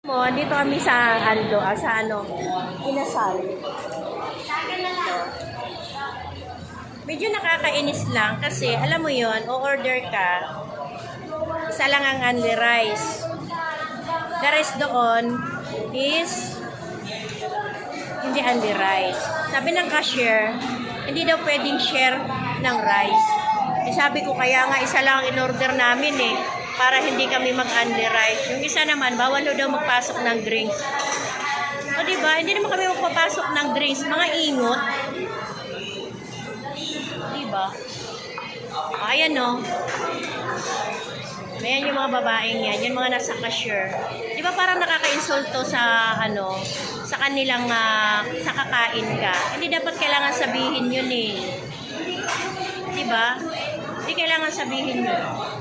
Dito kami sa Inasal. Medyo nakakainis lang kasi alam mo yon, o-order ka, isa lang ang only rice. The rest doon is hindi only rice. Sabi ng cashier, hindi daw pwedeng share ng rice. Sabi ko kaya nga isa lang ang in-order namin para hindi kami mag-only rice. Yung isa naman, bawal daw magpasok ng drinks. O diba, hindi naman kami magpapasok ng drinks. Mga ingot. Diba? Ayan o. Ayan yung mga babaeng yan. Yung mga nasa cashier. Diba parang nakaka-insulto sa sa kanilang sa kakain ka. Hindi dapat kailangan sabihin yun Diba? Hindi kailangan sabihin yun.